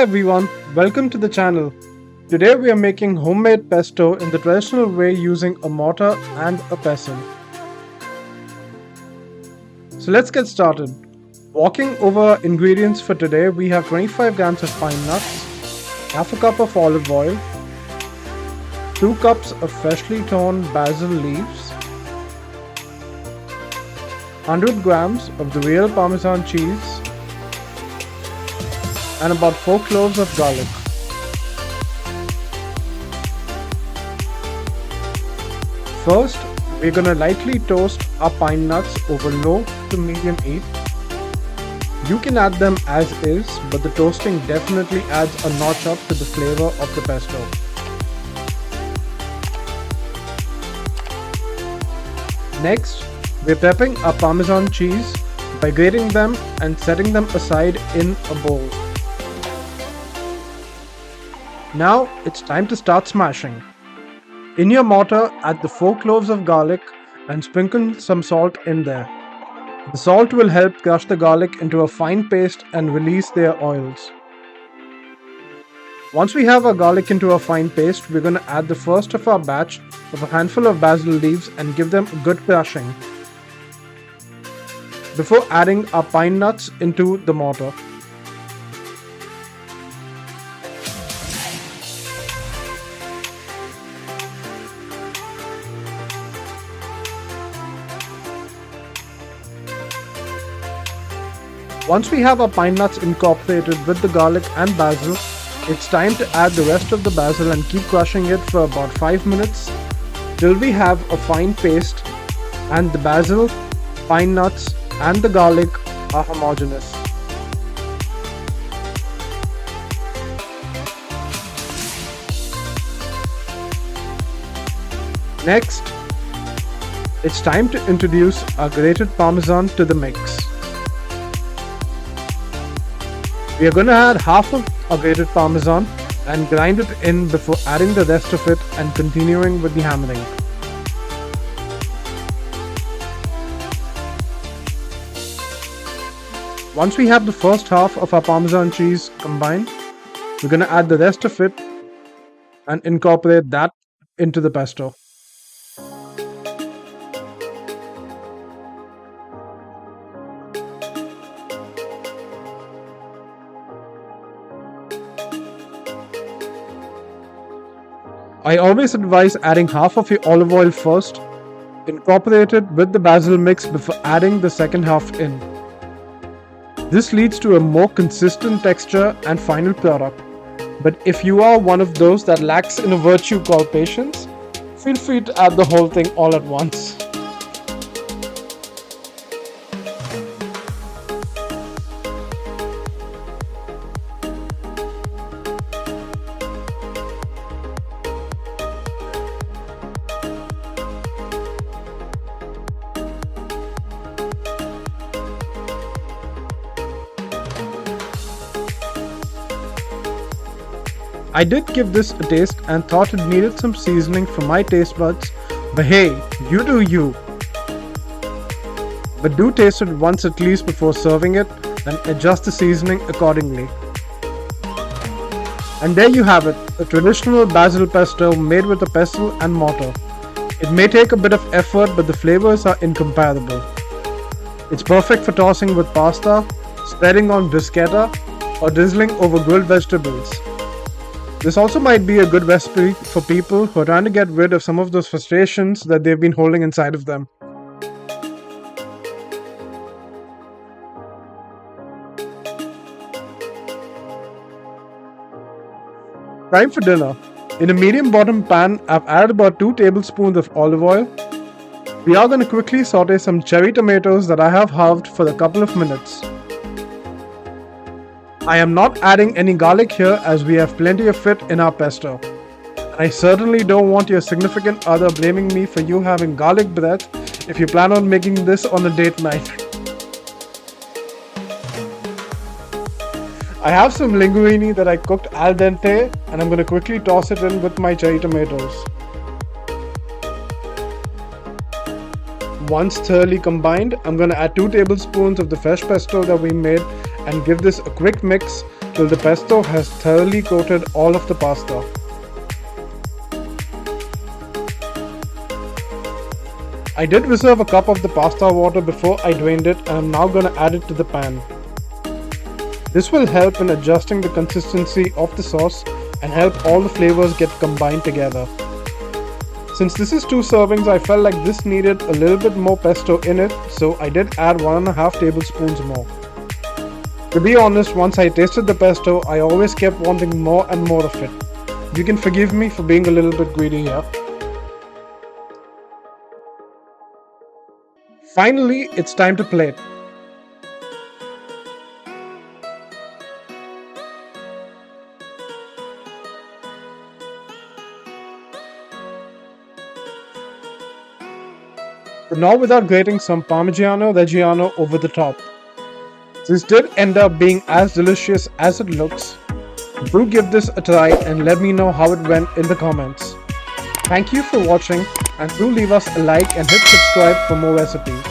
everyone, welcome to the channel. Today we are making homemade pesto in the traditional way using a mortar and a pestle. So let's get started. Walking over ingredients for today, we have 25 grams of pine nuts, half a cup of olive oil, 2 cups of freshly torn basil leaves, 100 grams of the real Parmesan cheese, and about 4 cloves of garlic. First, we're gonna lightly toast our pine nuts over low to medium heat. You can add them as is, but the toasting definitely adds a notch up to the flavor of the pesto. Next, we're prepping our Parmesan cheese by grating them and setting them aside in a bowl. Now it's time to start smashing. In your mortar, add the 4 cloves of garlic and sprinkle some salt in there. The salt will help crush the garlic into a fine paste and release their oils. Once we have our garlic into a fine paste, we're going to add the first of our batch of a handful of basil leaves and give them a good crushing before adding our pine nuts into the mortar. Once we have our pine nuts incorporated with the garlic and basil, it's time to add the rest of the basil and keep crushing it for about 5 minutes till we have a fine paste and the basil, pine nuts and the garlic are homogeneous. Next, it's time to introduce our grated Parmesan to the mix. We are going to add half of our grated Parmesan and grind it in before adding the rest of it and continuing with the hammering. Once we have the first half of our Parmesan cheese combined, we're going to add the rest of it and incorporate that into the pesto. I always advise adding half of your olive oil first, incorporate it with the basil mix before adding the second half in. This leads to a more consistent texture and final product. But if you are one of those that lacks in a virtue called patience, feel free to add the whole thing all at once. I did give this a taste and thought it needed some seasoning for my taste buds, but hey, you do you. But do taste it once at least before serving it and adjust the seasoning accordingly. And there you have it, a traditional basil pesto made with a pestle and mortar. It may take a bit of effort, but the flavors are incomparable. It's perfect for tossing with pasta, spreading on bruschetta, or drizzling over grilled vegetables. This also might be a good recipe for people who are trying to get rid of some of those frustrations that they've been holding inside of them. Time for dinner. In a medium bottom pan, I've added about 2 tablespoons of olive oil. We are going to quickly saute some cherry tomatoes that I have halved for a couple of minutes. I am not adding any garlic here as we have plenty of it in our pesto. I certainly don't want your significant other blaming me for you having garlic breath if you plan on making this on a date night. I have some linguine that I cooked al dente and I'm going to quickly toss it in with my cherry tomatoes. Once thoroughly combined, I'm going to add 2 tablespoons of the fresh pesto that we made and give this a quick mix till the pesto has thoroughly coated all of the pasta. I did reserve a cup of the pasta water before I drained it, and I'm now going to add it to the pan. This will help in adjusting the consistency of the sauce and help all the flavors get combined together. Since this is 2 servings, I felt like this needed a little bit more pesto in it, so I did add 1.5 tablespoons more. To be honest, once I tasted the pesto, I always kept wanting more and more of it. You can forgive me for being a little bit greedy here. Finally, it's time to plate. But not without grating some Parmigiano Reggiano over the top. This did end up being as delicious as it looks. Do give this a try and let me know how it went in the comments. Thank you for watching, and do leave us a like and hit subscribe for more recipes.